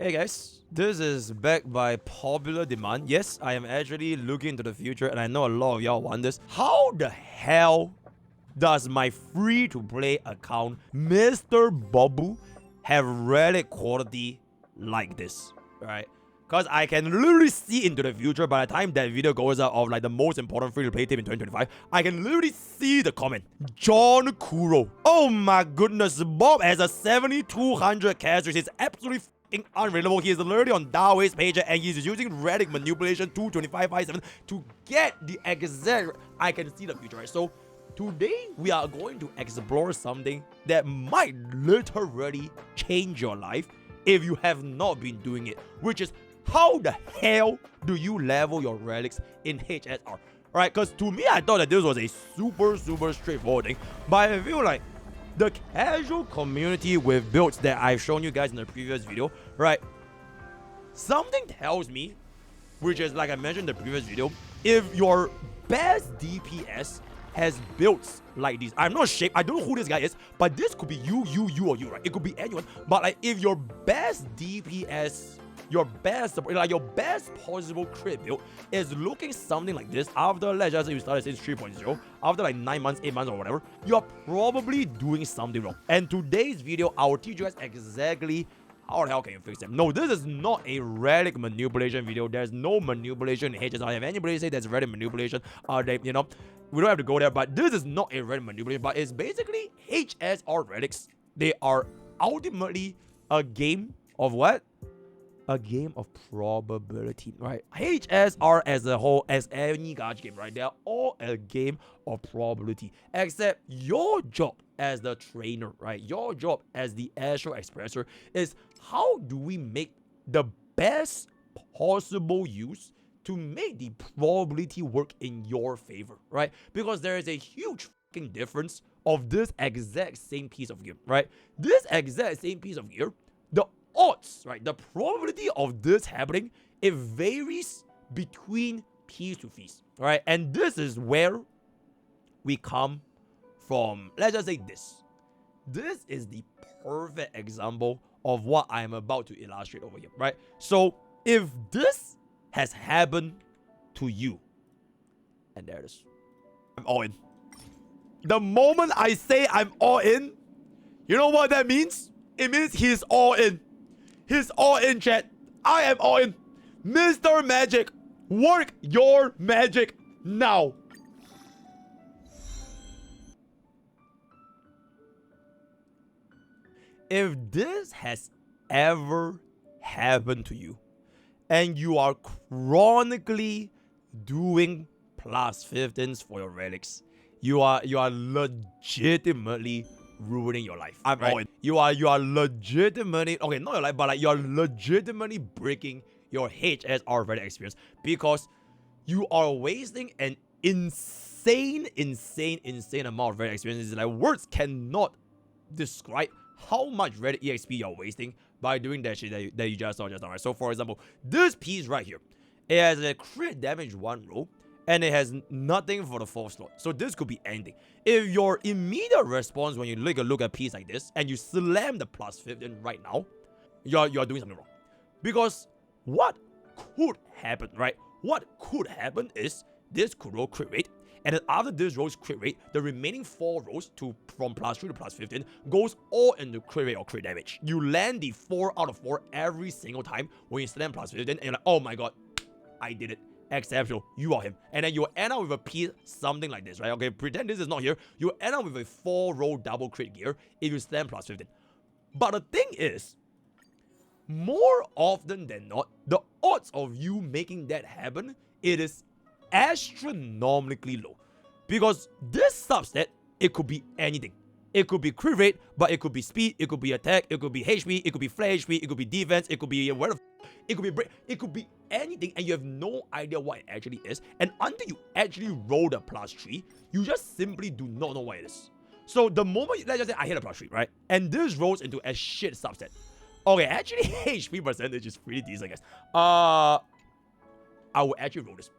Hey guys, this is back by popular demand. Yes, I am actually looking into the future and I know a lot of y'all want this. How the hell does my free-to-play account, MrPokke, have relic quality like this? Right? Because I can literally see into the future by the time that video goes out of like the most important free-to-play tip in 2025. I can literally see the comment. John Kuro. Oh my goodness, Bob has a 7200 cash, which is absolutely unreadable. He is literally on Dawei's page and he's using Relic manipulation 22557 to get the exact. I can see the future, right? So today we are going to explore something that might literally change your life if you have not been doing it, which is how the hell do you level your relics in HSR? Right? Because to me, I thought that this was a super straightforward thing, but I feel like the casual community with builds that I've shown you guys in the previous video, right? Something tells me, which is like I mentioned in the previous video, if your best DPS has builds like these, I'm not sure, I don't know who this guy is, but this could be you, or you, right? It could be anyone, but like if your best DPS, your best possible crit build is looking something like this after, let's just say you started since 3.0, after like 9 months, 8 months or whatever, you're probably doing something wrong. And today's video, I will teach you guys exactly how the hell can you fix them. No, this is not a relic manipulation video. There's no manipulation in HSR. If anybody say there's relic manipulation, they, you know, we don't have to go there, but this is not a relic manipulation, but it's basically HSR relics. They are ultimately a game of what? A game of probability, right? HSR as a whole, as any gacha game, right? They are all a game of probability, except your job as the trainer, right? Your job as the astral expressor is how do we make the best possible use to make the probability work in your favor, right? Because there is a huge fucking difference of this exact same piece of gear, right? This exact same piece of gear, the odds, right? The probability of this happening, it varies between piece to piece, right? And this is where we come from. Let's just say this. This is the perfect example of what I am about to illustrate over here, right? So if this has happened to you, and there it is, I'm all in. The moment I say I'm all in, you know what that means? It means he's all in. He's all in, chat. I am all in. Mr. Magic, work your magic now. If this has ever happened to you, and you are chronically doing plus 15s for your relics, you are legitimately ruining your life. I'm right? All in. You are legitimately, okay, not your life, but like you're legitimately breaking your HSR relic experience because you are wasting an insane amount of relic experiences. Like words cannot describe how much relic EXP you're wasting by doing that shit that you just saw just now, right? So for example, this piece right here, it has a crit damage 1 roll, and it has nothing for the 4th slot. So this could be anything. If your immediate response when you look at a piece like this and you slam the plus 15 right now, you're doing something wrong. Because what could happen, right? What could happen is this could roll crit rate, and then after this roll's crit rate, the remaining 4 rolls from plus 3 to plus 15 goes all into crit rate or crit damage. You land the 4 out of 4 every single time when you slam plus 15, and you're like, oh my god, I did it. Exceptional, you are him. And then you end up with a piece something like this, right? Okay, pretend this is not here. You end up with a 4-roll double crit gear if you slam plus 15. But the thing is, more often than not, the odds of you making that happen, it is astronomically low. Because this subset, it could be anything. It could be crit rate, but it could be speed, it could be attack, it could be HP, it could be flash HP, it could be defense, it could be whatever. It could be break, it could be anything, and you have no idea what it actually is. And until you actually roll the plus 3, you just simply do not know what it is. So the moment, let's just say I hit a plus 3, right? And this rolls into a shit subset. Okay, actually HP percentage is pretty decent, guys. I will actually roll this.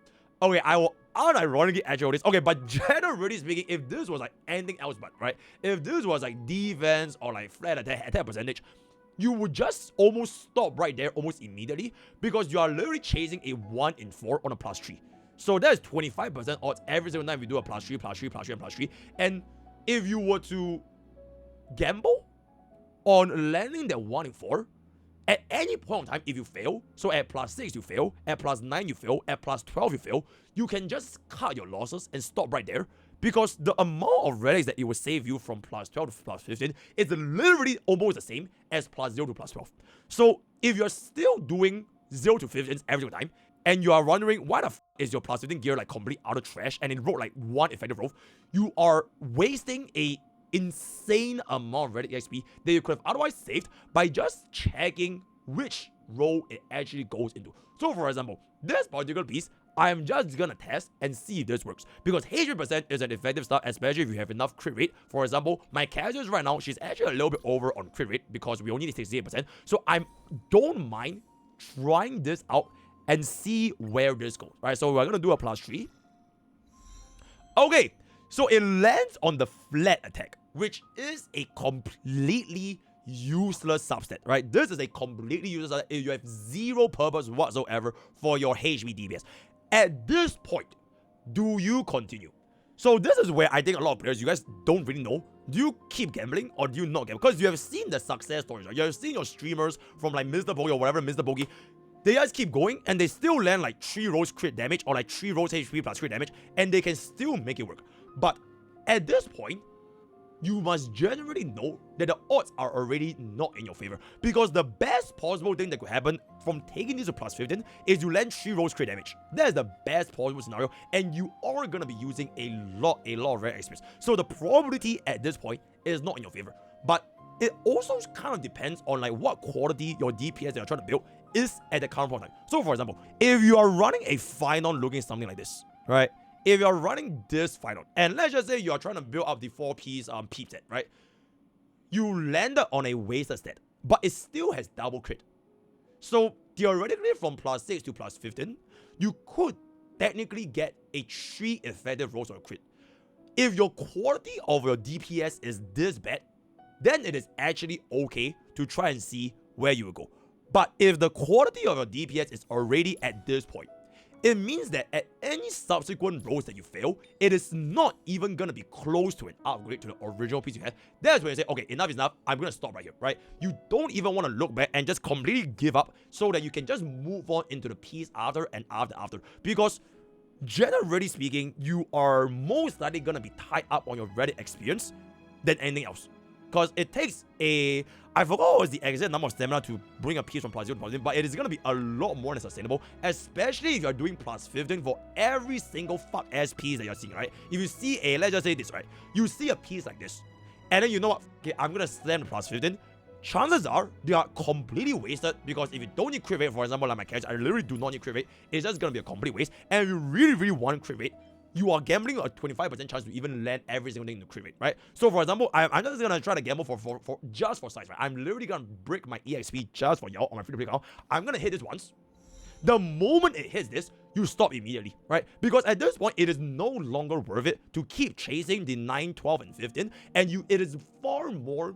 Okay, I will unironically actually roll this. Okay, but generally speaking, if this was like anything else but, right? If this was like defense or like flat attack percentage, you would just almost stop right there almost immediately because you are literally chasing a 1 in 4 on a +3. So that is 25% odds every single time you do a +3, +3, +3, and +3. And if you were to gamble on landing that 1 in 4, at any point in time, if you fail, so at +6 you fail, at +9 you fail, at +12 you fail, you can just cut your losses and stop right there because the amount of relics that it will save you from +12 to +15 is literally almost the same as +0 to +12. So if you're still doing 0 to 15s every single time, and you are wondering why the is your +15 gear like complete utter trash and it rolled like 1 effective roll, you are wasting a insane amount of Relic XP that you could have otherwise saved by just checking which roll it actually goes into. So for example, this particular piece, I am just gonna test and see if this works. Because H3% is an effective start, especially if you have enough crit rate. For example, my casuals right now, she's actually a little bit over on crit rate because we only need 68%. So I don't mind trying this out and see where this goes. Right, so we're gonna do a +3. Okay, so it lands on the flat attack, which is a completely useless subset, right? This is a completely useless subset. You have zero purpose whatsoever for your HV DPS. At this point, do you continue? So this is where I think a lot of players, you guys don't really know. Do you keep gambling or do you not gamble? Because you have seen the success stories, right? You have seen your streamers from like MrPokke or whatever, MrPokke. They just keep going and they still land like 3 rolls crit damage or like 3 rolls HP plus crit damage and they can still make it work. But at this point, you must generally know that the odds are already not in your favor. Because the best possible thing that could happen from taking this to +15 is you land 3 rolls crit damage. That is the best possible scenario, and you are gonna be using a lot of rare experience. So the probability at this point is not in your favor. But it also kind of depends on like what quality your DPS that you're trying to build is at the current point in time. So for example, if you are running a final looking something like this, right? If you're running this final, and let's just say you're trying to build up the 4-piece peep set, right? You landed on a wasted stat, but it still has double crit. So theoretically, from +6 to +15, you could technically get a 3 effective rolls of crit. If your quality of your DPS is this bad, then it is actually okay to try and see where you will go. But if the quality of your DPS is already at this point, it means that at any subsequent rolls that you fail, it is not even gonna be close to an upgrade to the original piece you had. That's when you say, okay, enough is enough, I'm gonna stop right here, right? You don't even want to look back and just completely give up so that you can just move on into the piece after and after. Because generally speaking, you are most likely gonna be tied up on your Reddit experience than anything else. Because it takes a, I forgot what was the exact number of stamina to bring a piece from +0 to +15, but it is going to be a lot more than sustainable, especially if you're doing +15 for every single fuck-ass piece that you're seeing, right? If you see a, let's just say this, right? You see a piece like this, and then you know what? Okay, I'm going to slam the +15. Chances are they are completely wasted because if you don't need crit rate, for example, like my character, I literally do not need crit rate, it's just going to be a complete waste. And if you really want crit rate, you are gambling a 25% chance to even land every single thing in the crit rate, right? So for example, I'm just gonna try to gamble for just for size, right? I'm literally gonna break my EXP just for y'all on my free to play account. I'm gonna hit this once. The moment it hits this, you stop immediately, right? Because at this point, it is no longer worth it to keep chasing the 9, 12, and 15, and it is far more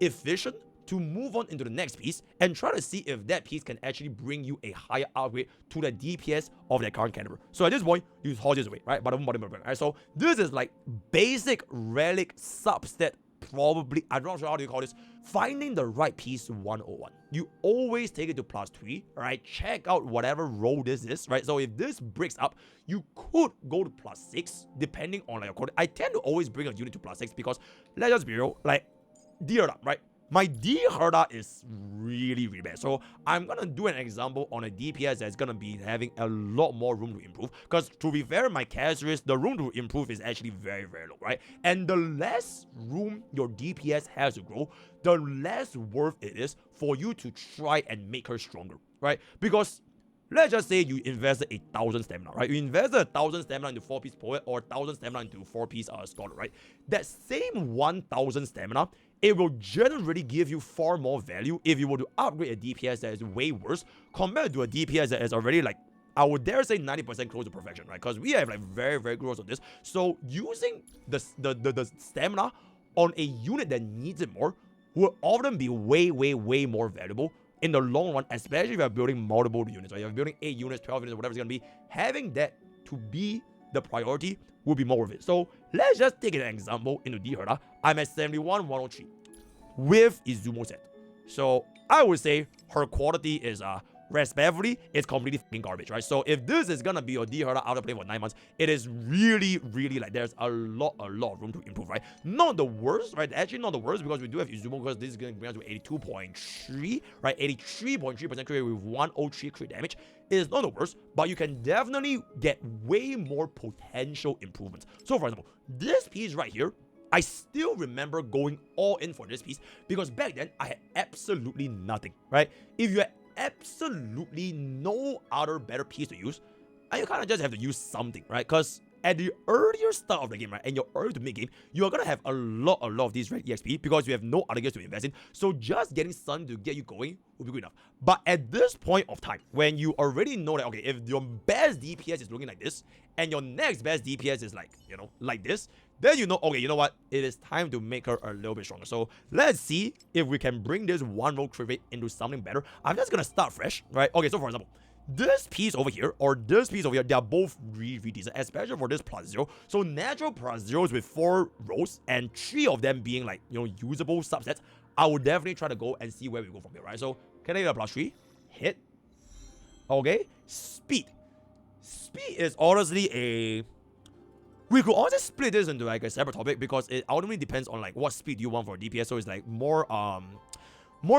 efficient to move on into the next piece and try to see if that piece can actually bring you a higher upgrade to the DPS of that current caliber. So at this point, you hold this away, right? Right? So this is like basic relic substat, probably, I'm not sure how do you call this, finding the right piece 101. You always take it to +3, right? Check out whatever roll this is, right? So if this breaks up, you could go to +6, depending on like your quality. I tend to always bring a unit to +6 because, let's just be real, like, dear, right? My D Herda is really bad. So I'm gonna do an example on a DPS that's gonna be having a lot more room to improve. Because to be fair, my casuals, the room to improve is actually very low, right? And the less room your DPS has to grow, the less worth it is for you to try and make her stronger, right? Because let's just say you invested 1,000 stamina, right? You invested 1,000 stamina into 4-piece poet or 1,000 stamina into 4-piece scholar, right? That same 1,000 stamina, it will generally give you far more value if you were to upgrade a DPS that is way worse compared to a DPS that is already like, I would dare say 90% close to perfection, right? Because we have like very close on this. So using the stamina on a unit that needs it more will often be way, way, way more valuable in the long run, especially if you're building multiple units, right? If you're building 8 units, 12 units, whatever it's going to be, having that to be the priority will be more worth it. So let's just take an example into D Herda. I'm at 71, 103 with Izumo set. So I would say her quality is respectfully, it's completely fucking garbage, right? So if this is gonna be your D Herda out of play for 9 months, it is really, really like there's a lot of room to improve, right? Not the worst, right? Actually, not the worst because we do have Izumo because this is gonna bring us to 82.3, right? 83.3% crit rate with 103 crit damage. It is not the worst, but you can definitely get way more potential improvements. So for example, this piece right here, I still remember going all in for this piece because back then I had absolutely nothing, right? If you had absolutely no other better piece to use, and you kind of just have to use something, right? Because at the earlier start of the game, right, and you're early to mid game, you're gonna have a lot of these red EXP because you have no other gears to invest in. So just getting sun to get you going will be good enough. But at this point of time, when you already know that okay, if your best DPS is looking like this, and your next best DPS is like, you know, like this, then you know, okay, you know what? It is time to make her a little bit stronger. So let's see if we can bring this one roll crit rate into something better. I'm just gonna start fresh, right? Okay, so for example, this piece over here or this piece over here, they are both really, really decent, especially for this +0. So natural +0s with 4 rolls and 3 of them being like, you know, usable subsets. I would definitely try to go and see where we go from here, right? So can I get a +3? Hit. Okay. Speed. Speed is honestly a... We could also split this into like a separate topic because it ultimately depends on like what speed you want for DPS. So it's like more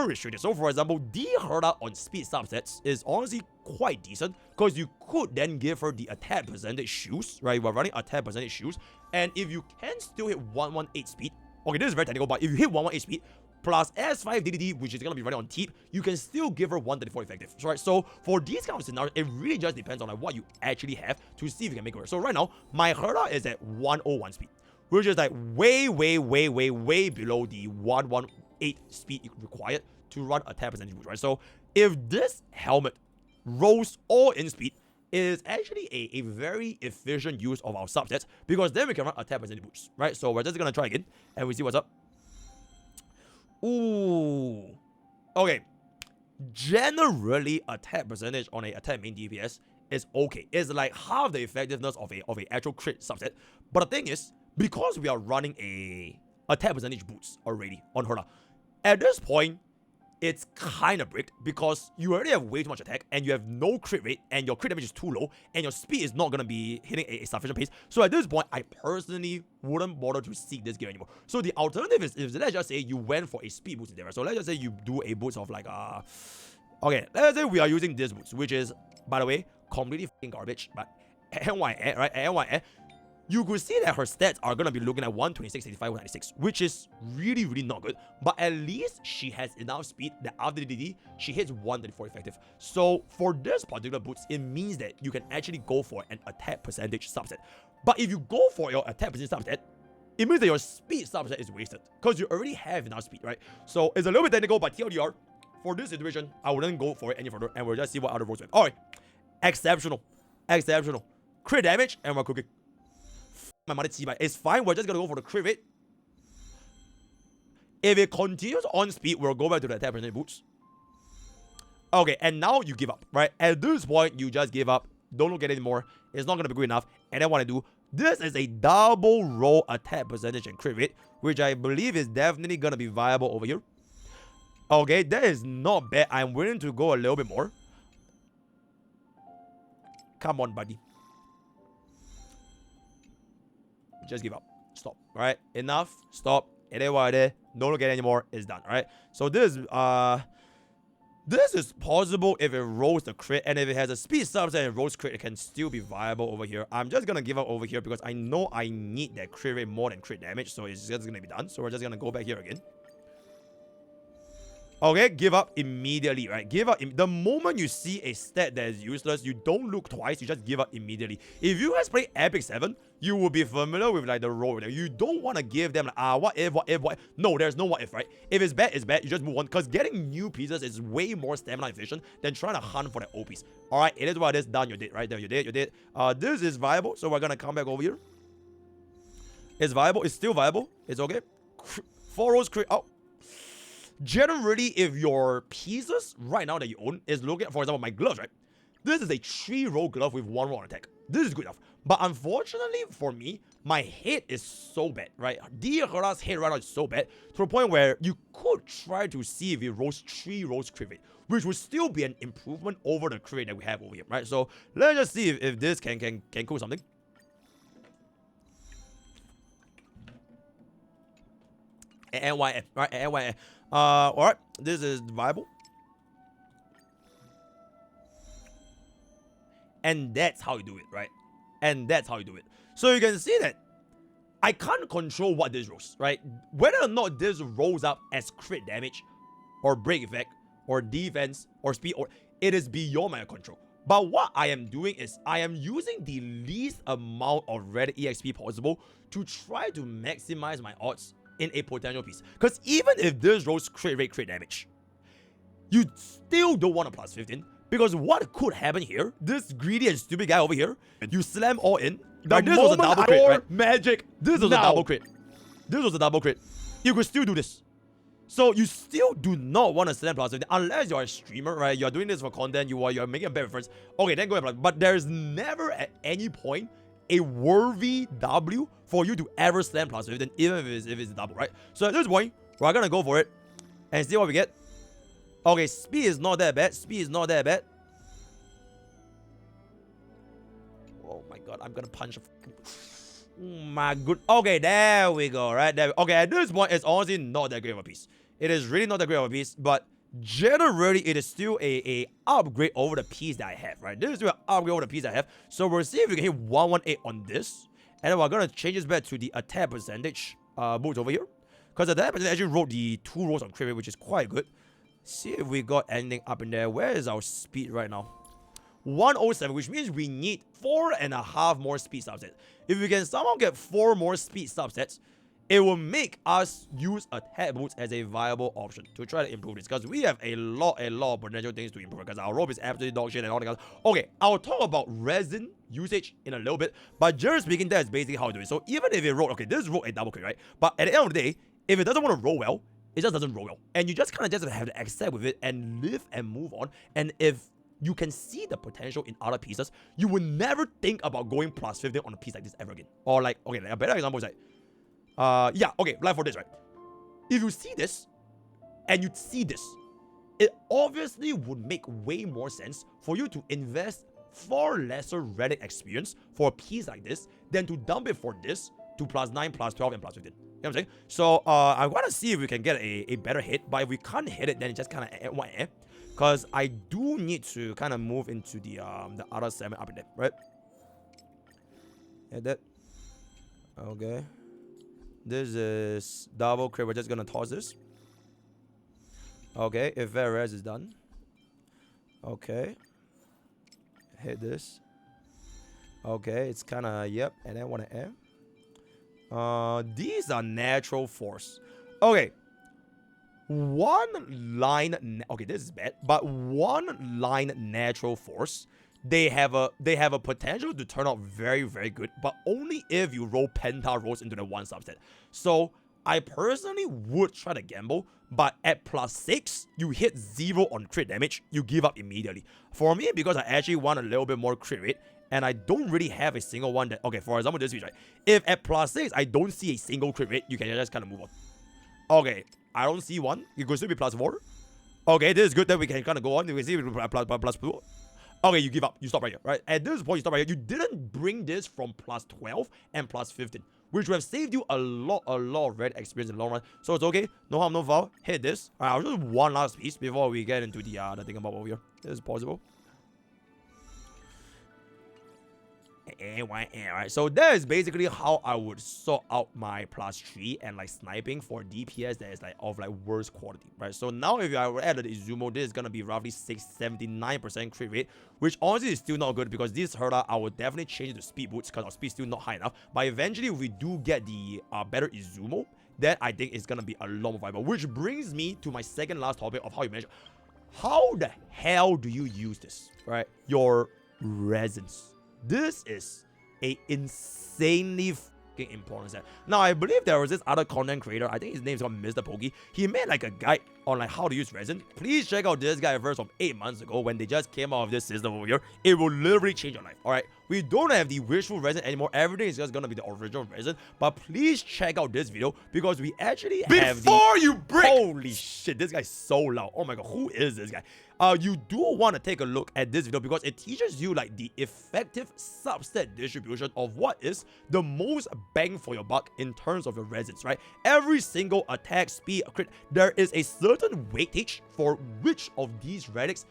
restricted. So for example, D Herda on speed subsets is honestly quite decent because you could then give her the attack percentage shoes, right? We're running attack percentage shoes, and if you can still hit 118 speed, okay, this is very technical, but if you hit 118 speed plus S5 DDD, which is gonna be running on Teep, you can still give her 134 effective, right? So for these kind of scenarios, it really just depends on like what you actually have to see if you can make it work. So right now, my Herda is at 101 speed, which is like way below the 118 speed required to run attack percentage boost, right? So if this helmet rolls all in speed, it is actually a very efficient use of our subsets because then we can run attack percentage boost, right? So we're just gonna try again and we see what's up. Ooh. Okay. Generally, attack percentage on a attack main DPS is okay. It's like half the effectiveness of a actual crit subset. But the thing is, because we are running a attack percentage boost already on Herda, at this point, it's kind of bricked because you already have way too much attack and you have no crit rate and your crit damage is too low and your speed is not going to be hitting a sufficient pace. So at this point, I personally wouldn't bother to seek this gear anymore. So the alternative is let's just say you went for a speed boost in there. So let's just say you do a boost of like, okay, let's say we are using this boost, which is, by the way, completely fucking garbage, but NYN, right? NYN. You could see that her stats are going to be looking at 126, 85, 196, which is really, really not good. But at least she has enough speed that after the DD, she hits 134 effective. So for this particular boost, it means that you can actually go for an attack percentage subset. But if you go for your attack percentage subset, it means that your speed subset is wasted because you already have enough speed, right? So it's a little bit technical, but TLDR, for this situation, I wouldn't go for it any further and we'll just see what other rolls we have. Alright, exceptional. Crit damage and we're cooking. My mother it's fine, we're just gonna go for the crit rate. If it continues on speed, we'll go back to the attack percentage boots. Okay, and now you give up, right? At this point, you just give up. Don't look at it anymore. It's not gonna be good enough. And then what I do, this is a double roll attack percentage and crit rate, which I believe is definitely gonna be viable over here. Okay, that is not bad. I'm willing to go a little bit more. Come on, buddy. Just give up. Stop. All right. Enough. Stop. It ain't what it is. Don't look at it anymore. It's done. All right. So this is possible if it rolls the crit, and if it has a speed subset and rolls crit, it can still be viable over here. I'm just gonna give up over here because I know I need that crit rate more than crit damage, so it's just gonna be done. So we're just gonna go back here again. Okay, give up immediately, right? Give up. The moment you see a stat that is useless, you don't look twice, you just give up immediately. If you guys play Epic 7, you will be familiar with like the role. You don't want to give them like, what if. No, there's no what if, right? If it's bad, it's bad. You just move on. Because getting new pieces is way more stamina efficient than trying to hunt for the old piece. Alright, it is what it is. Done, you're dead, right? There, you're dead. This is viable, so we're gonna come back over here. It's viable, it's still viable. It's okay. 4 rolls crit. Oh. Generally, if your pieces right now that you own is looking at, for example, my gloves, right? This is a 3-roll glove with 1 roll on attack. This is good enough. But unfortunately for me, my head is so bad, right? Diakora's head right now is so bad to the point where you could try to see if it rolls 3 rolls crit rate, which would still be an improvement over the crit rate that we have over here, right? So let's just see if this can cool something. NYF, right? NYF. Alright, this is viable. And that's how you do it, right? And that's how you do it. So you can see that I can't control what this rolls, right? Whether or not this rolls up as crit damage, or break effect, or defense, or speed, or it is beyond my control. But what I am doing is I am using the least amount of red EXP possible to try to maximize my odds in a potential piece. Because even if this rolls crit rate, crit damage, you still don't want a plus 15. Because what could happen here, this greedy and stupid guy over here, you slam all in. Like this was a double crit, right? Magic. This was a double crit. This was a double crit. You could still do this. So you still do not want to slam plus 15 unless you're a streamer, right? You're doing this for content, you're making a bad reference. Okay, then go ahead. But there's never at any point a worthy W for you to ever slam plus 15, even if it's a double, right? So at this point, we're gonna go for it and see what we get. Okay, speed is not that bad. Speed is not that bad. Oh my god, I'm gonna punch a oh my good. Okay, there we go, right? There. Okay, at this point, it's honestly not that great of a piece. It is really not that great of a piece, but generally, it is still a upgrade over the piece that I have, right? This is still an upgrade over the piece I have. So we'll see if we can hit 118 on this. And then we're gonna change this back to the attack percentage boost over here. Because the attack percentage actually rolled the 2 rolls on crit rate, which is quite good. See if we got anything up in there. Where is our speed right now? 107, which means we need 4.5 more speed subsets. If we can somehow get 4 more speed subsets, it will make us use attack boots as a viable option to try to improve this. Because we have a lot of potential things to improve. Because our rope is absolutely dog shit and all that kind of. Okay, I'll talk about resin usage in a little bit. But generally speaking, that's basically how I do it. So even if it rolled, okay, this rolled a double crit, right? But at the end of the day, if it doesn't want to roll well, it just doesn't roll well. And you just kind of just have to accept with it and live and move on. And if you can see the potential in other pieces, you will never think about going plus 15 on a piece like this ever again. Or like, okay, a better example is like, yeah, okay, like for this, right? If you see this, and you see this, it obviously would make way more sense for you to invest far lesser Relic experience for a piece like this than to dump it for this to plus 9, plus 12, and plus 15. You know what I'm saying? So, I want to see if we can get a better hit, but if we can't hit it, then it's just kind of because I do need to kind of move into the other segment up in there, right? Hit that. Okay. This is double crit. We're just gonna toss this. Okay, if Varez is done. Okay. Hit this. Okay, it's kind of, yep, and then want to air. These are natural force. Okay. One line, okay, this is bad, but one line natural force, they have a potential to turn out very, very good, but only if you roll penta rolls into the one subset. So I personally would try to gamble, but at plus 6, you hit 0 on crit damage, you give up immediately. For me, because I actually want a little bit more crit rate, and I don't really have a single one that, okay, for example, this piece, right? If at plus 6, I don't see a single crit rate, you can just kind of move on. Okay, I don't see one. It could still be plus 4. Okay, this is good that we can kind of go on. You can see plus 2. Okay, you give up. You stop right here, right? At this point, you stop right here. You didn't bring this from plus 12 and plus 15, which would have saved you a lot of red experience in the long run. So it's okay. No harm, no foul. Hit this. All right, I'll just one last piece before we get into the thing about over here. This is possible. Alright, so that is basically how I would sort out my plus 3 and like sniping for DPS that is like of like worst quality, right? So now if I were added Izumo, this is gonna be roughly 79% crit rate, which honestly is still not good because this herder I would definitely change to speed boots because our speed is still not high enough. But eventually if we do get the better Izumo, then I think it's gonna be a lot more viable. Which brings me to my second last topic of how you measure. How the hell do you use this, right? Your resins. This is a insanely fucking important set. Now, I believe there was this other content creator, I think his name is called MrPokke. He made like a guide on like how to use resin. Please check out this guy first from 8 months ago when they just came out of this system over here. It will literally change your life, alright? We don't have the wishful resin anymore. Everything is just gonna be the original resin. But please check out this video because we actually have Before you break! Holy shit, this guy's so loud. Oh my god, who is this guy? You do want to take a look at this video because it teaches you like the effective subset distribution of what is the most bang for your buck in terms of your resins, right? Every single attack, speed, crit, there is a certain weightage for which of these relics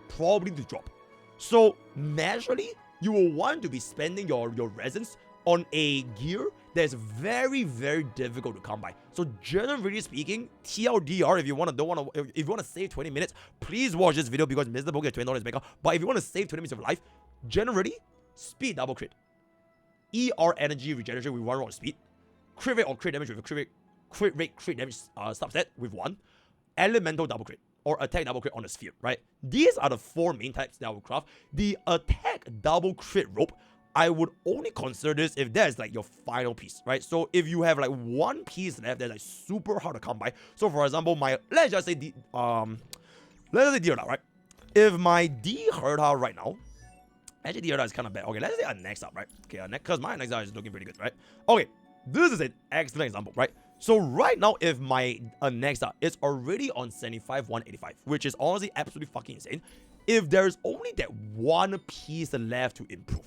probably to drop. So naturally, you will want to be spending your resins on a gear that's very, very difficult to come by. So generally speaking, TLDR, if you want to save 20 minutes, please watch this video because MrPokke is $20 back. But if you want to save 20 minutes of life, generally, speed double crit, ER energy regeneration with 1 roll speed, crit rate or crit damage with a crit damage subset with 1, elemental double crit or attack double crit on the sphere, right? These are the 4 main types that I will craft. The attack double crit rope, I would only consider this if that's like your final piece, right? So if you have like 1 piece left that's like super hard to come by. So for example, let's just say Dioda, right? If my D Herta right now, actually Dioda is kind of bad. Okay, let's say a next up, right? Okay, because my next up is looking pretty good, right? Okay, this is an excellent example, right? So right now, if my next up is already on 75, 185, which is honestly absolutely fucking insane, if there's only that 1 piece left to improve,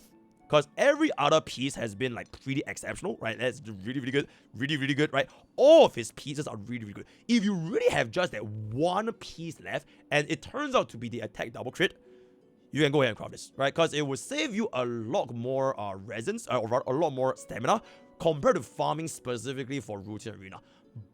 because every other piece has been like pretty exceptional, right? That's really, really good. Really, really good, right? All of his pieces are really, really good. If you really have just that 1 piece left, and it turns out to be the attack double crit, you can go ahead and craft this, right? Because it will save you a lot more resins, or a lot more stamina, compared to farming specifically for routine arena.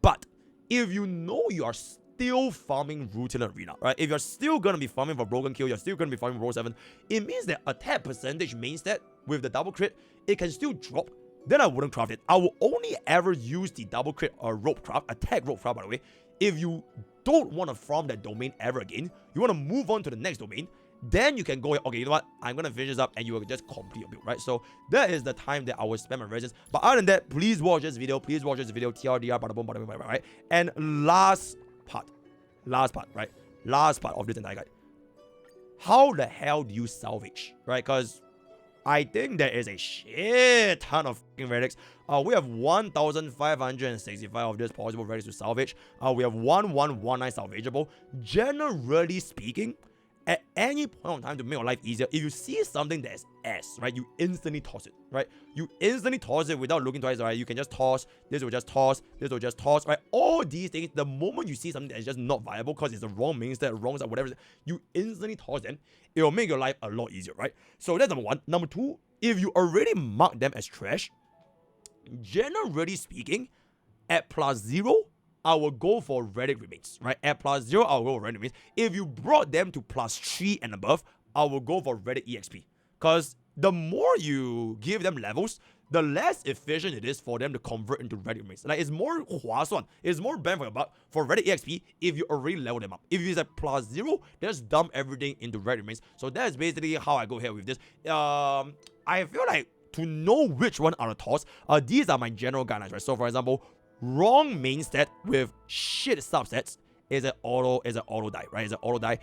But if you know you are still farming routine arena, right? If you're still gonna be farming for broken kill, you're still gonna be farming roll 7, it means that attack percentage main stat with the double crit, it can still drop. Then I wouldn't craft it. I will only ever use the double crit rope craft, attack rope craft by the way, if you don't want to farm that domain ever again, you want to move on to the next domain, then you can go, okay, you know what, I'm gonna finish this up and you will just complete your build, right? So that is the time that I will spend my resins. But other than that, please watch this video, TLDR, bada boom, bada boom, right? And last part right? Last part of this entire guide. How the hell do you salvage, right? Because I think there is a shit ton of relics. We have 1,565 of this possible relics to salvage. We have 1,119 salvageable. Generally speaking, at any point in time to make your life easier, if you see something that is S, right, you instantly toss it, right? You instantly toss it without looking twice, right? You can just toss, this will just toss, this will just toss, right? All these things, the moment you see something that is just not viable because it's the wrong main stat, wrong stat, whatever, you instantly toss them. It will make your life a lot easier, right? So that's number 1. Number 2, if you already mark them as trash, generally speaking, at +0, I will go for Relic Remains, right? At +0, I'll go for Relic Remains. If you brought them to +3 and above, I will go for Relic EXP. Because the more you give them levels, the less efficient it is for them to convert into Relic Remains. Like, it's more 划算, it's more bang for your buck for Relic EXP if you already level them up. If it's at +0, just dump everything into Relic Remains. So that's basically how I go ahead with this. I feel like to know which one are the toss, these are my general guidelines, right? So for example, wrong main stat with shit subsets is an auto die, right? It's an auto die.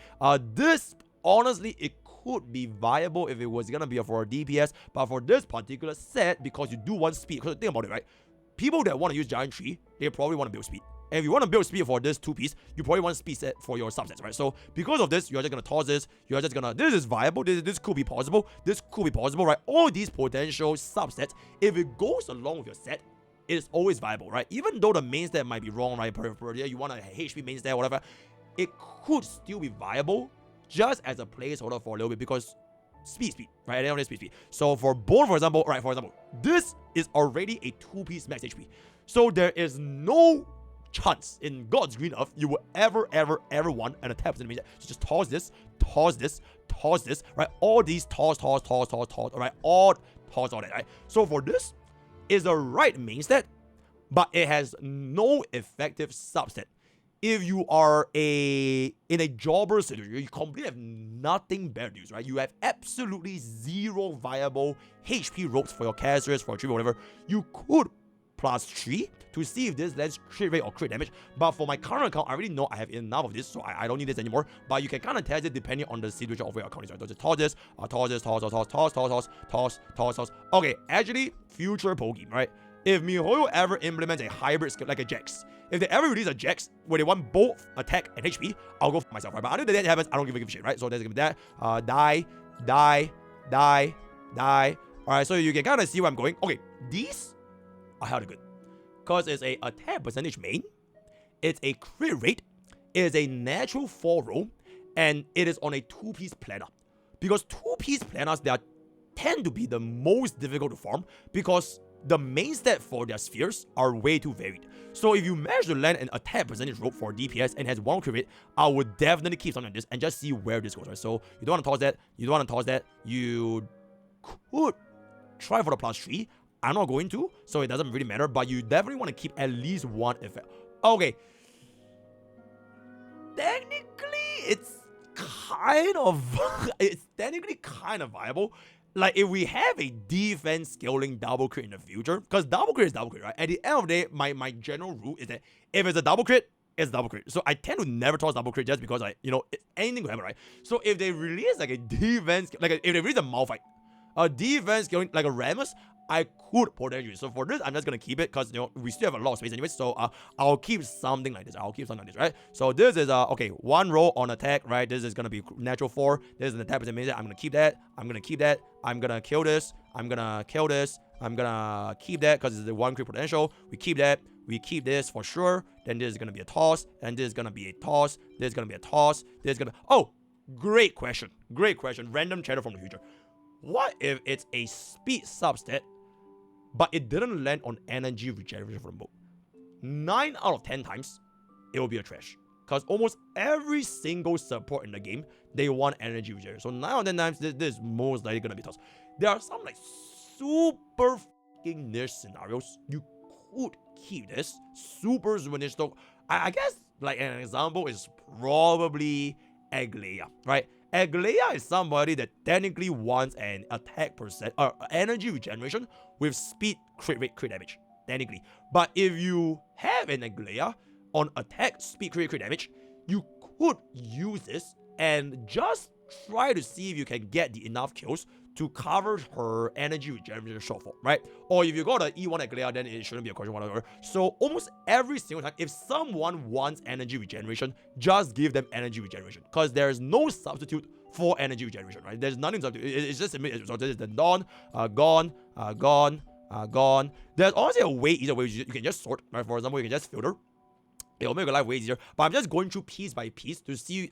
This honestly, it could be viable if it was gonna be for a DPS, but for this particular set, because you do want speed. Because think about it, right? People that want to use Giant Tree, they probably want to build speed. And if you want to build speed for this 2-piece, you probably want speed set for your subsets, right? So because of this, you're just gonna toss this. You're just gonna, this is viable. This could be possible. This could be possible, right? All these potential subsets, if it goes along with your set, it is always viable, right? Even though the main stat might be wrong, right? Per you want a HP main stat, whatever, it could still be viable just as a placeholder for a little bit because speed, right? At the end of the speed. So for Bone, for example, this is already a 2-piece max HP. So there is no chance in God's green earth you will ever want an attack percentage. So just toss this, right? All these toss, right? All toss all that, right? So for this, is the right main stat, but it has no effective subset. if you are in a jobber situation, you completely have nothing better to use, right? You have absolutely zero viable HP ropes for your casters, for your whatever. You could +3 to see if this lands crit rate or crit damage. But for my current account, I already know I have enough of this, so I don't need this anymore. But you can kind of test it depending on the situation of your account is, right? So just toss this, toss this, toss. Okay, actually, future Pokke, right? If MiHoYo ever implements a hybrid skill like a Jax, if they ever release a Jax where they want both attack and HP, I'll go for myself, right? But until that happens, I don't give a shit, right? So there's gonna be that. Die. Alright, so you can kind of see where I'm going. Okay, these are hella good. Because it's a attack percentage main, it's a crit rate, it is a natural 4 roll, and it is on a 2-piece planner. Because 2-piece planners, they tend to be the most difficult to farm because the main stat for their spheres are way too varied. So if you manage to land an attack percentage rope for DPS and has 1 crit rate, I would definitely keep something like this and just see where this goes, right? So you don't want to toss that, you could try for the +3. I'm not going to, so it doesn't really matter, but you definitely want to keep at least 1 effect. Okay. Technically, it's kind of viable. Like, if we have a defense scaling double crit in the future, because double crit is double crit, right? At the end of the day, my general rule is that if it's a double crit, it's double crit. So I tend to never toss double crit just because anything could happen, right? So if they release like a defense, if they release a Malphite, a defense scaling like a Rammus, I could potentially use. So for this, I'm just gonna keep it because we still have a lot of space anyway. So I'll keep something like this. Right? So this is okay, 1 roll on attack, right? This is gonna be natural 4. This is an attack percentage. I'm gonna keep that. I'm gonna kill this. I'm gonna kill this. I'm gonna keep that because it's the 1 crit potential. We keep that. We keep this for sure. Then this is gonna be a toss. And this is gonna be a toss. This is gonna be a toss. This is gonna. Oh, great question. Random chatter from the future. What if it's a speed substat, but it didn't land on energy regeneration from the book? 9 out of 10 times, it will be a trash. Because almost every single support in the game, they want energy regeneration. So 9 out of 10 times, this is most likely going to be tossed. There are some like super fucking niche scenarios. You could keep this. Super niche. So I guess like an example is probably Aglaia, right? Aglaia is somebody that technically wants an attack energy regeneration with speed, crit rate, crit damage, technically. But if you have an Aglaia on attack, speed, crit damage, you could use this and just try to see if you can get enough kills to cover her energy regeneration shortfall, right? Or if you got an E1 Aglaia, then it shouldn't be a question whatever. So almost every single time, if someone wants energy regeneration, just give them energy regeneration. Because there is no substitute for energy regeneration, right? There's nothing substitute. It's just so this is the gone. There's honestly a way easier way you can just sort, right? For example, you can just filter. It'll make your life way easier. But I'm just going through piece by piece to see,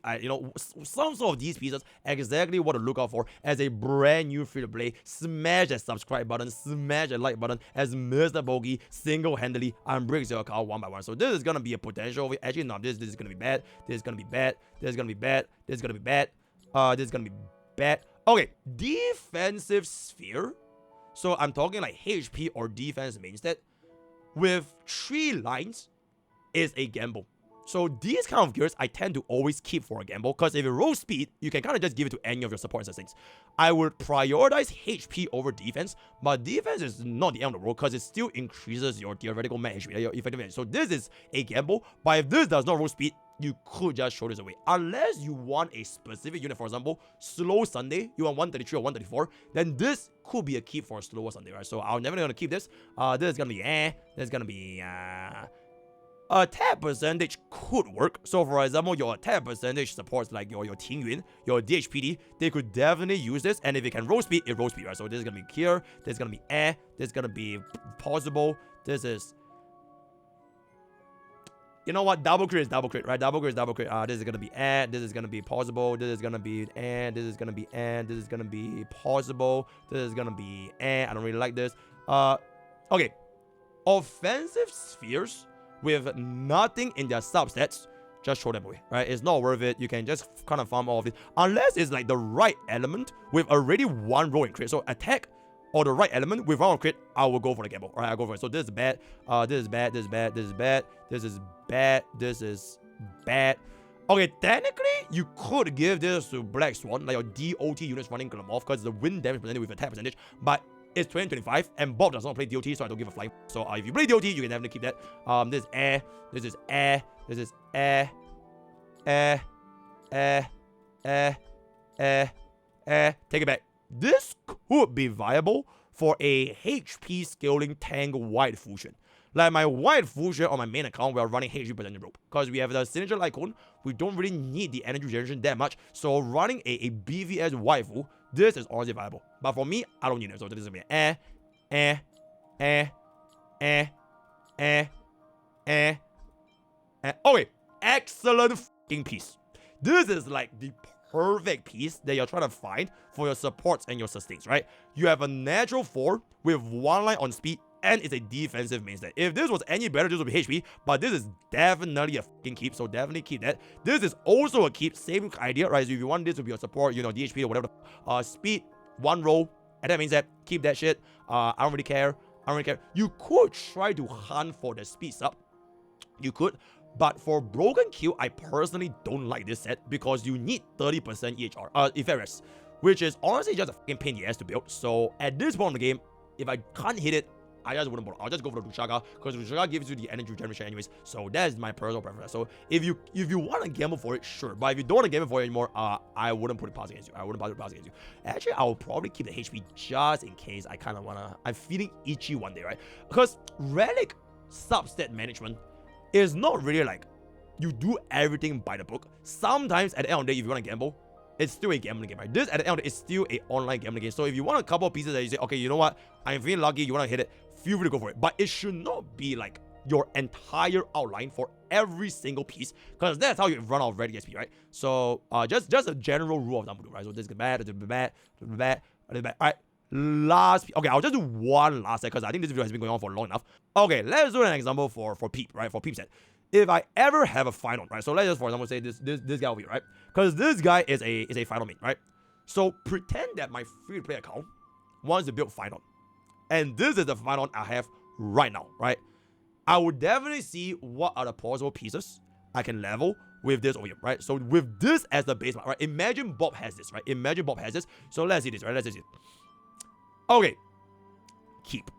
some sort of these pieces, exactly what to look out for as a brand new free-to-play. Smash that subscribe button, smash that like button, as MrPokke single-handedly unbricks your account 1 by 1. So this is gonna be a potential of it. Actually, no, this is gonna be bad. This is gonna be bad. This is gonna be bad. This is gonna be bad. This is gonna be bad. Okay, defensive sphere. So I'm talking like HP or defense main stat with 3 lines. Is a gamble. So these kind of gears I tend to always keep for a gamble, because if it rolls speed, you can kind of just give it to any of your supports and things. I would prioritize HP over defense, but defense is not the end of the world because it still increases your theoretical match HP, your effective match. So this is a gamble, but if this does not roll speed, you could just throw this away. Unless you want a specific unit, for example, slow Sunday, you want 133 or 134, then this could be a keep for a slower Sunday, right? So I'm never gonna keep this. This is gonna be this is gonna be attack percentage could work. So for example, your attack percentage supports like your Tingyun, your DHPD, they could definitely use this, and if it can roll speed, it rolls speed, right? So this is gonna be here, this is gonna be this is gonna be possible, this is, you know what, double crit is double crit, right? Double crit is double crit. This is gonna be this is gonna be possible, this is gonna be this is gonna be this is gonna be possible, this is gonna be I don't really like this. Okay, offensive spheres with nothing in their substats, just throw them away, right? It's not worth it. You can just kind of farm all of it, unless it's like the right element with already 1 roll in crit. So attack or the right element with 1 roll in crit, I will go for the gamble, right? I'll go for it. So this is bad, this is bad, this is bad, this is bad, this is bad, this is bad. Okay, technically, you could give this to Black Swan, like your DOT units running Glamorph, because the wind damage percentage with attack percentage, but it's 2025, and Bob does not play DOT, so I don't give a flying. So if you play DOT, you can definitely keep that. This is air, this is air, this is air, air, air, air, air, air. Take it back. This could be viable for a HP scaling tank white fusion. Like my white fusion on my main account, we are running HP percentage rope. Because we have the signature Lycone, we don't really need the energy regeneration that much. So running a BVS waifu, this is honestly viable. But for me, I don't need it. So this is going to be okay, excellent fucking piece. This is like the perfect piece that you're trying to find for your supports and your sustains, right? You have a natural 4 with 1 line on speed, and it's a defensive mainstay. If this was any better, this would be HP, but this is definitely a fucking keep, so definitely keep that. This is also a keep, same idea, right? So if you want this to be your support, you know, DHP or whatever, speed, 1 roll, and that means that keep that shit. I don't really care. You could try to hunt for the speed sub. You could, but for Broken Q, I personally don't like this set because you need 30% EHR, effect, which is honestly just a fucking pain in the ass to build. So at this point in the game, if I can't hit it, I just wouldn't bother. I'll just go for the Rushaga because Rushaga gives you the energy regeneration anyways. So that is my personal preference. So if you want to gamble for it, sure. But if you don't want to gamble for it anymore, I wouldn't put it past against you. Actually, I will probably keep the HP just in case I kind of wanna. I'm feeling itchy one day, right? Because Relic substat management is not really like you do everything by the book. Sometimes at the end of the day, if you want to gamble, it's still a gambling game, right? This at the end of the day is still an online gambling game. So if you want a couple of pieces that you say, okay, you know what, I'm feeling lucky, you want to hit it, feel free to go for it. But it should not be like your entire outline for every single piece, because that's how you run out of Relic XP, right? So just a general rule of thumb, right? So this is bad, Alright, last piece. Okay, I'll just do one last set because I think this video has been going on for long enough. Okay, let's do an example for Peep, right? For Peep set. If I ever have a final, right? So let's just, for example, say this guy over here, right? Because this guy is a final main, right? So pretend that my free-to-play account wants to build final, and this is the final I have right now, right? I would definitely see what are the possible pieces I can level with this over here, right? So with this as the baseline, right? Imagine Bob has this, right? So let's see this, right? Let's see it. Okay, keep,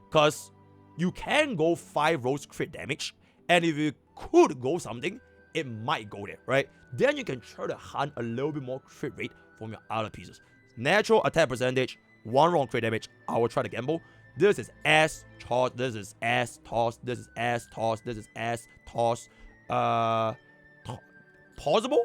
because you can go 5 rolls crit damage, and if you could go something, it might go there, right? Then you can try to hunt a little bit more crit rate from your other pieces. Natural attack percentage, 1 roll crit damage, I will try to gamble. This is ass toss, this is ass toss, this is ass toss, this is ass toss. Possible?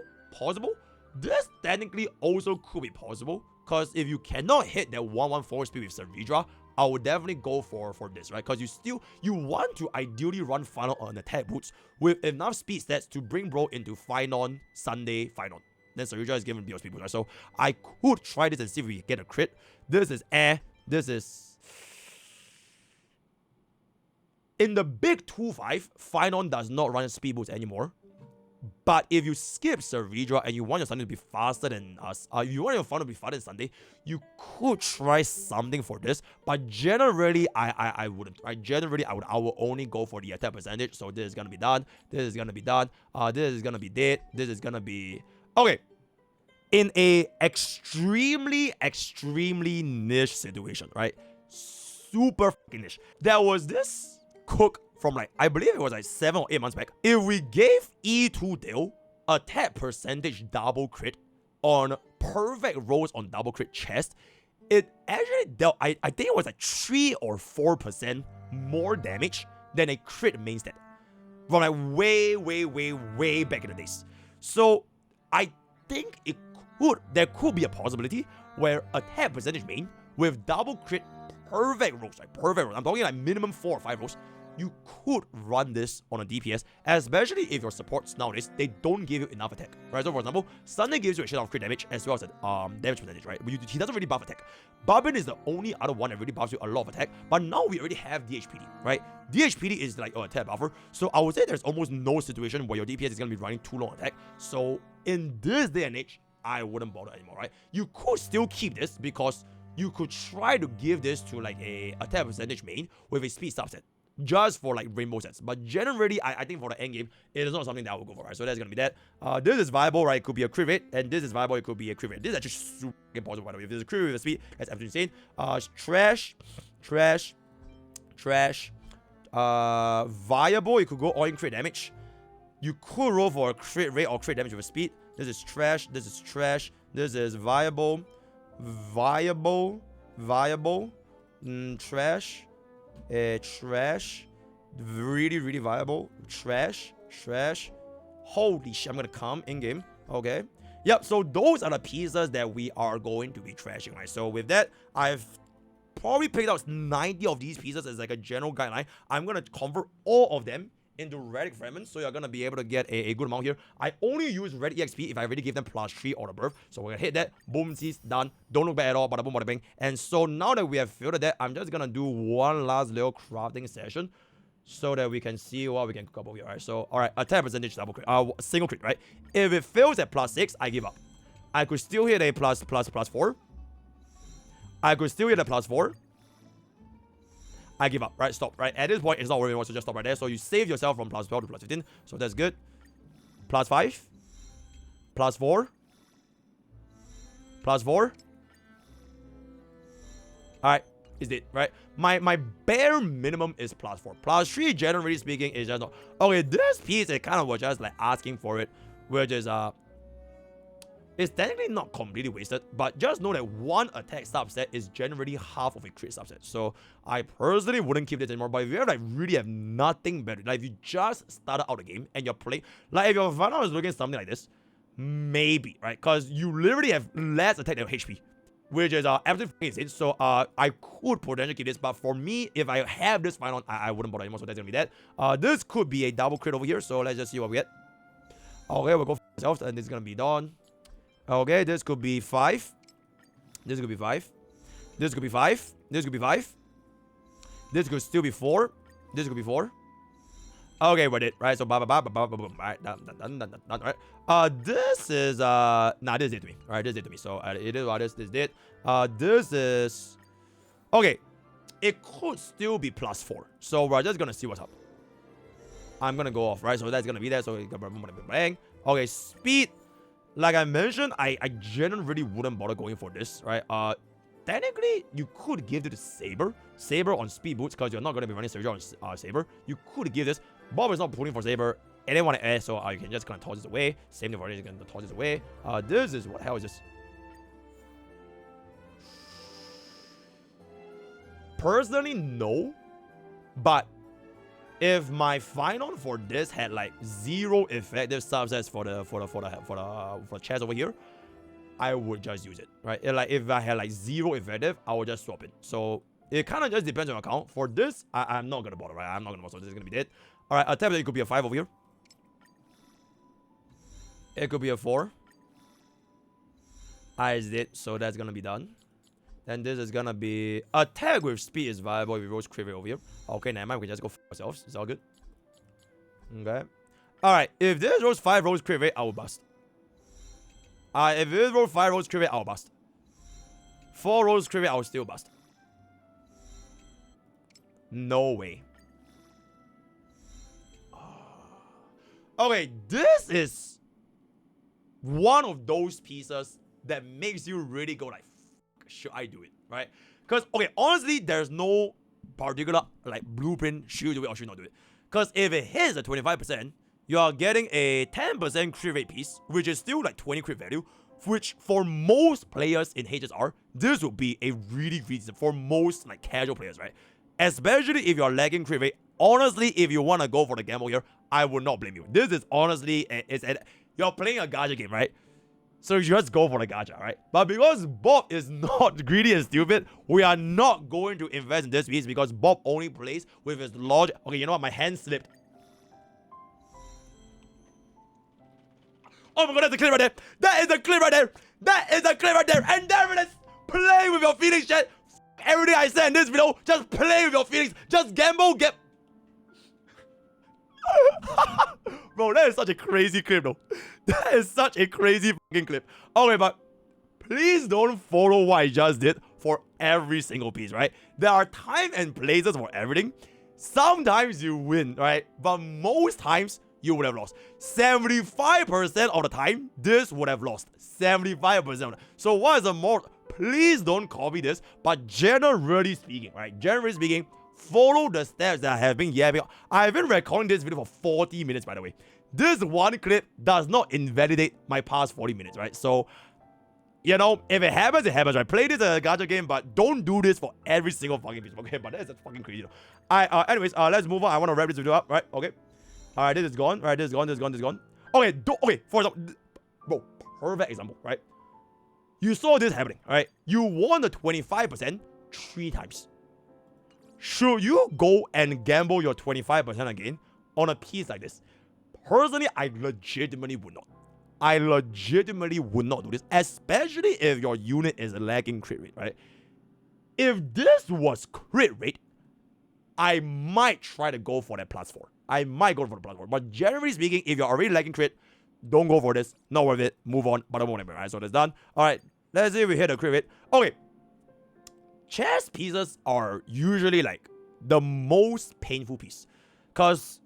This technically also could be possible, because if you cannot hit that 1-1 speed with Saridra, I would definitely go for this, right? Because you want to ideally run final on attack boots with enough speed stats to bring bro into final Sunday final. Then Saridra is given BO speed boost, right? So I could try this and see if we get a crit. This is air. This is in the big 2-5. Final does not run speed boost anymore. But if you skip Saridra and you want your Sunday to be faster than us, if you want your fun to be faster than Sunday, you could try something for this. But generally, I wouldn't. Right? Generally, I will only go for the attack percentage. So this is gonna be done. This is gonna be done. This is gonna be dead. This is gonna be okay. In a extremely niche situation, right? Super fucking niche. There was this cook from like, I believe it was like 7 or 8 months back. If we gave E2 Dale attack percentage double crit on perfect rolls on double crit chest, it actually dealt, I think it was like 3 or 4% more damage than a crit main stat from like way back in the days. So I think there could be a possibility where attack percentage main with double crit perfect rolls, right? Perfect rolls. I'm talking like minimum 4 or 5 rolls. You could run this on a DPS, especially if your supports nowadays, they don't give you enough attack, right? So for example, Sunday gives you a shit of crit damage as well as damage percentage, right? But he doesn't really buff attack. Barbin is the only other one that really buffs you a lot of attack, but now we already have DHPD, right? DHPD is like your attack buffer, so I would say there's almost no situation where your DPS is going to be running too long attack. So in this day and age, I wouldn't bother anymore, right? You could still keep this because you could try to give this to like a attack percentage main with a speed subset. just for like rainbow sets. But generally, I think for the end game, it is not something that I will go for, right? So that's gonna be that. This is viable, right? It could be a crit rate, and this is viable, it could be a crit rate. This is actually super important, by the way. If there's a crit rate with a speed, that's absolutely insane. Trash. Viable, it could go all in crit damage. You could roll for a crit rate or crit damage with a speed. This is trash. This is trash. This is viable. Trash. Trash. Really viable. Trash. Holy shit, I'm gonna come in game. Okay. Yep, so those are the pieces that we are going to be trashing, right? So with that, I've probably picked out 90 of these pieces as like a general guideline. I'm gonna convert all of them into Relic fragments, so you're gonna be able to get a good amount here. I only use red EXP if I already give them +3 or above. So we're gonna hit that. Boom, sees, done. Don't look back at all, bada boom, bada bang. And so now that we have filtered that, I'm just gonna do one last little crafting session so that we can see what we can cook up over here, right? So, alright, attack percentage double crit, single crit, right? If it fails at +6, I give up. I could still hit a +4. I could still hit a +4. I give up, right? Stop, right? At this point, it's not worth it, so just stop right there. So you save yourself from +12 to +15. So that's good. +5. +4. +4. Alright, is it, right? My bare minimum is +4. +3, generally speaking, is just not. Okay, this piece, it kind of was just like asking for it, which is, it's technically not completely wasted, but just know that one attack subset is generally half of a crit subset. So I personally wouldn't keep this anymore. But if you really have nothing better, like if you just started out the game and you're playing, like if your final is looking something like this, maybe, right? Because you literally have less attack than HP, which is absolutely insane. So I could potentially keep this, but for me, if I have this final, I wouldn't bother anymore. So that's gonna be that. This could be a double crit over here. So let's just see what we get. Okay, we'll go for ourselves, and this is gonna be done. Okay, this could be 5. This could be 5. This could be 5. This could be 5. This could still be 4. This could be 4. Okay, we did, right? So, boom. Alright, done, right? This is, this did to me. Alright, this did to me. So, it is what this did. This is, okay. It could still be +4. So, we're just gonna see what's up. I'm gonna go off, right? So, that's gonna be there. So, bang. Okay, speed. Like I mentioned, I generally wouldn't bother going for this, right? Technically, you could give it to Saber on speed boots because you're not going to be running Surgery on Saber. You could give this. Bob is not pulling for Saber. Anyone at air, so you can just kind of toss this away. Same thing for you can toss this away. This is what the hell is this? Personally, no. But if my final for this had like 0 effective subsets for the chest over here, I would just use it, right? Like if I had like 0 effective, I would just swap it. So it kind of just depends on your account. For this, I'm not gonna bother, right? I'm not gonna bother. So this is gonna be dead. All right, attack it could be a 5 over here. It could be a 4. I did, so that's gonna be done. Then this is gonna be attack with speed is viable if we roll crit rate over here. Okay, never mind. We can just go for ourselves. It's all good. Okay. Alright, if this rolls 5 rolls crit rate, I will bust. If this rolls 5 rolls crit rate, I will bust. 4 rolls crit rate, I will still bust. No way. Okay, this is one of those pieces that makes you really go like, should I do it, right? Because, okay, honestly, there's no particular, like, blueprint, should do it or should not do it. Because if it hits at 25%, you are getting a 10% crit rate piece, which is still, like, 20 crit value, which, for most players in HSR, this would be a really decent, for most, like, casual players, right? Especially if you're lagging crit rate. Honestly, if you want to go for the gamble here, I would not blame you. This is honestly, you're playing a gacha game, right? So you just go for the gacha, right? But because Bob is not greedy and stupid, we are not going to invest in this piece because Bob only plays with his logic. Okay, you know what? My hand slipped. Oh my god, that's a clip right there. That is a clip right there. That is a clip right there. And there it is. Play with your feelings, chat. Everything I said in this video, just play with your feelings. Just gamble, get... Bro, that is such a crazy clip, though. That is such a crazy fucking clip. Okay, but please don't follow what I just did for every single piece, right? There are time and places for everything. Sometimes you win, right? But most times, you would have lost. 75% of the time, this would have lost. 75%. So what is the more? Please don't copy this. But generally speaking, right? Generally speaking, follow the steps that I have been yapping. I have been recording this video for 40 minutes, by the way. This one clip does not invalidate my past 40 minutes, right? So, you know, if it happens, it happens, right? Play this as a gacha game, but don't do this for every single fucking piece. Okay, but that's fucking crazy. Anyways, let's move on. I want to wrap this video up, right? Okay. Alright, this is gone. Alright, this is gone, this is gone, this is gone. Okay, okay, for example, bro, perfect example, right? You saw this happening, alright? You won the 25% 3 times. Should you go and gamble your 25% again on a piece like this? Personally, I legitimately would not. I legitimately would not do this, especially if your unit is lacking crit rate, right? If this was crit rate, I might try to go for that +4. I might go for the +4. But generally speaking, if you're already lacking crit, don't go for this. Not worth it. Move on. But I won't happen. Alright, so that's done. Alright, let's see if we hit a crit rate. Okay. Chess pieces are usually like the most painful piece. Because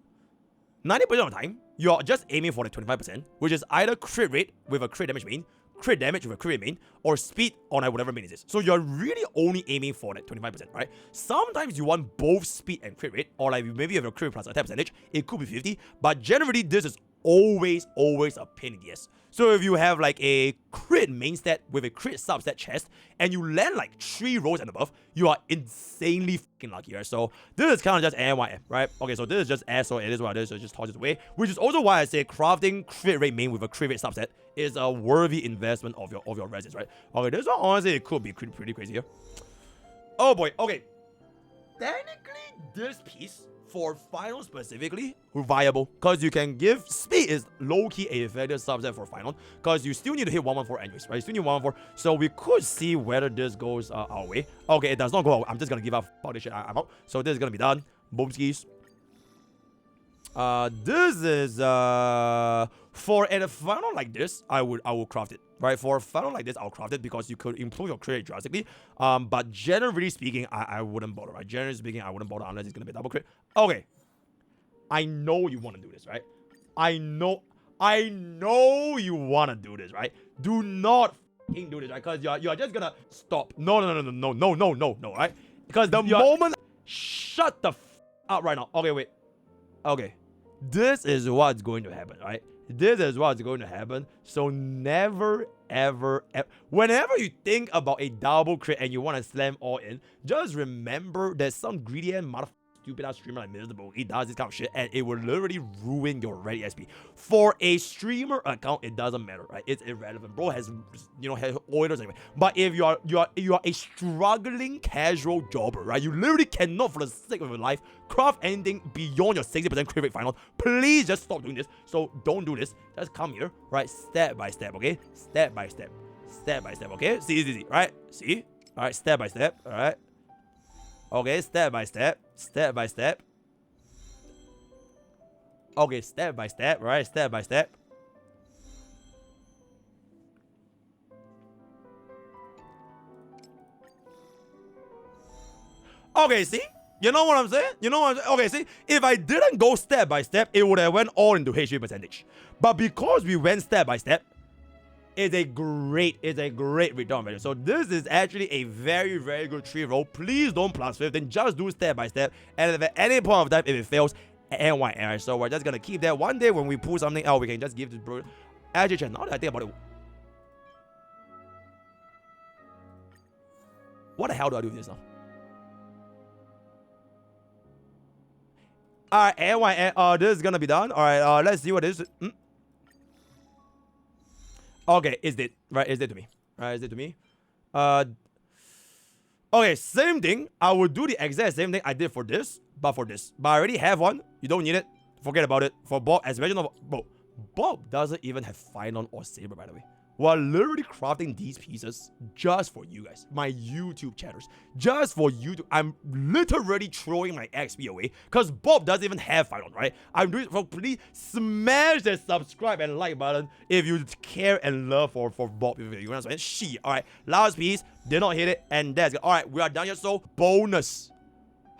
90% of the time, you're just aiming for the 25%, which is either crit rate with a crit damage main, crit damage with a crit main, or speed on whatever main it is. So you're really only aiming for that 25%, right? Sometimes you want both speed and crit rate, or like maybe you have a crit plus attack percentage, it could be 50, but generally this is always a pain in the ass. So if you have like a crit main stat with a crit substat chest, and you land like 3 rolls and above, you are insanely fucking lucky, right? So this is kind of just NYM, right? Okay, so this is just S, so it is what it is, so just toss it away. Which is also why I say crafting crit rate main with a crit rate subset is a worthy investment of your resins, right? Okay, this one honestly it could be pretty crazy here. Oh boy, okay. Technically, this piece for final specifically viable, because you can give speed is low-key a effective subset for final, because you still need to hit 114 anyways, right? You still need 114, so we could see whether this goes our way. Okay, it does not go. I'm just gonna give up. Fuck this shit. I'm out. So this is gonna be done. Boom skis. This is for a final like this, I will craft it, right? For a final like this, I'll craft it because you could improve your crit rate drastically. But generally speaking, I wouldn't bother, right? Generally speaking, I wouldn't bother unless it's gonna be double crit. Okay, I know you want to do this, right? I know you want to do this, right? Do not fucking do this, right? Because you are just gonna stop. No, right? Because the moment, shut the up right now. Okay, wait. Okay. This is what's going to happen, right? This is what's going to happen. So never, ever, whenever you think about a double crit and you want to slam all in, just remember there's some greedy and stupid ass streamer like MrPokke, he does this kind of shit and it will literally ruin your ready SP. For a streamer account, it doesn't matter, right? It's irrelevant. Bro has, you know, has orders anyway. But if you are a struggling casual jobber, right? You literally cannot, for the sake of your life, craft anything beyond your 60% crit rate final. Please just stop doing this. So don't do this. Just come here, right? Step by step, okay? Step by step. Step by step, okay? See, right? See? Alright, step by step, alright? Okay, step by step. Step by step. Okay, step by step, right? Step by step. Okay, see? You know what I'm saying? You know what I'm saying? Okay, see? If I didn't go step by step, it would have went all into HP percentage. But because we went step by step, it's a great return value. So this is actually a very good tree roll. Please don't +15, just do step by step. And if at any point of time, if it fails, NY. So we're just gonna keep that. One day when we pull something out, we can just give this bro. Actually, now that I think about it, what the hell do I do with this now? Alright, NY. This is gonna be done. Alright, let's see what this is. Okay, it's dead. Right, it's dead to me. Right, it's dead to me. Okay, same thing. I will do the exact same thing I did for this, but for this. But I already have one. You don't need it. Forget about it. For Bob, as mentioned, Bob doesn't even have Finon or Saber, by the way. We're literally crafting these pieces just for you guys, my YouTube channels. Just for you. I'm literally throwing my XP away because Bob doesn't even have Finon, right? I'm doing it for, please smash that subscribe and like button if you care and love for Bob. You know what I'm saying? She. Alright, last piece. Did not hit it, and that's good. Alright, we are done here. So, bonus.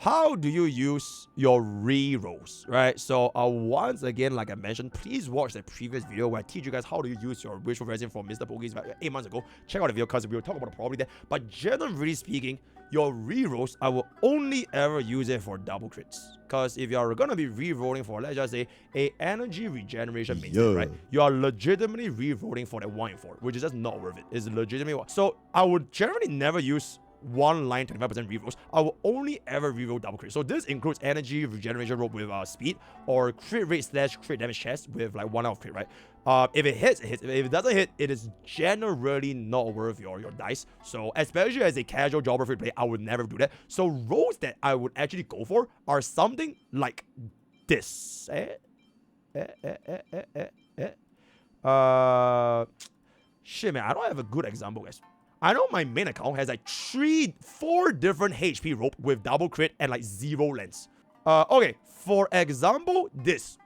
how do you use your re-rolls, right? So once again, like I mentioned, please watch the previous video where I teach you guys how do you use your wishful resin from MrPokke 8 months ago. Check out the video because we will talk about the problem there. But generally speaking, your re-rolls, I will only ever use it for double crits. Because if you're gonna be re-rolling for, let's just say, a energy regeneration main set, right? You are legitimately re-rolling for that 1 in 4, which is just not worth it. It's legitimately. So I would generally never use one line 25% rerolls. I will only ever reroll double crit. So this includes energy regeneration roll with speed, or crit rate / crit damage chest with like 1 out of crit, right? If it hits, it hits. If it doesn't hit, it is generally not worth your dice. So especially as a casual jobber free play, I would never do that. So rolls that I would actually go for are something like this. Shit, man, I don't have a good example, guys. I know my main account has like 4 different HP rope with double crit and like 0 lens. Okay, for example, this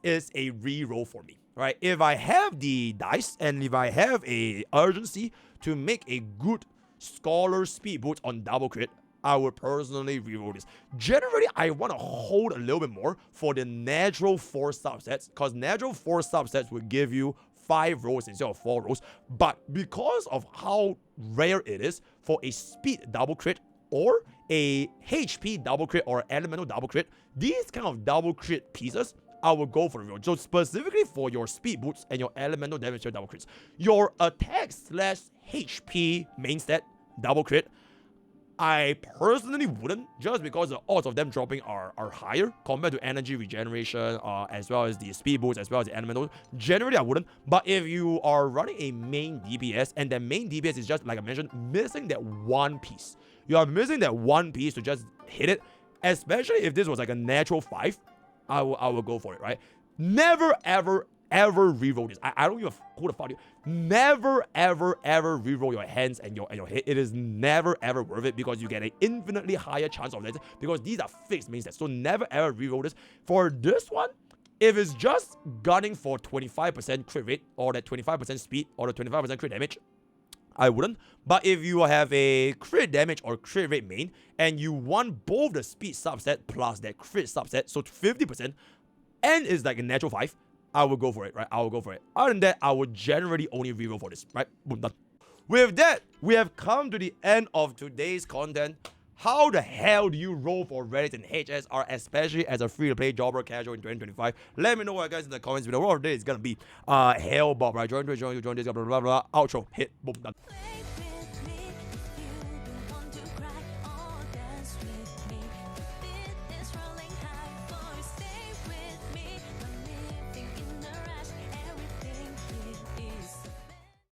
is a reroll for me, right? If I have the dice and if I have a urgency to make a good scholar speed boost on double crit, I would personally reroll this. Generally, I want to hold a little bit more for the natural 4 subsets, because natural 4 subsets will give you 5 rolls instead of 4 rolls. But because of how rare it is for a speed double crit or a HP double crit or elemental double crit, these kind of double crit pieces, I will go for the reroll. So specifically for your speed boots and your elemental damage double crits, your attack / HP main stat double crit, I personally wouldn't, just because the odds of them dropping are higher compared to energy regeneration, as well as the speed boost, as well as the elemental. Generally, I wouldn't. But if you are running a main DPS, and that main DPS is just, like I mentioned, missing that one piece. You are missing that one piece to just hit it. Especially if this was like a natural 5, I will go for it, right? Never, ever reroll this. I don't give a who the fuck you. Never ever reroll your hands and your hit. It is never ever worth it, because you get an infinitely higher chance of that, because these are fixed main stats. So never ever reroll this. For this one, if it's just gunning for 25% crit rate or that 25% speed or the 25% crit damage, I wouldn't. But if you have a crit damage or crit rate main and you want both the speed subset plus that crit subset, so 50%, and it's like a natural 5, I will go for it, right? I will go for it. Other than that, I would generally only reroll for this, right? Boom, done. With that, we have come to the end of today's content. How the hell do you roll for Relics and HSR, especially as a free-to-play jobber casual in 2025? Let me know what guys in the comments below. What day is gonna be hell, Bob, right? Join this, blah, blah, blah. Outro, hit, boom, done.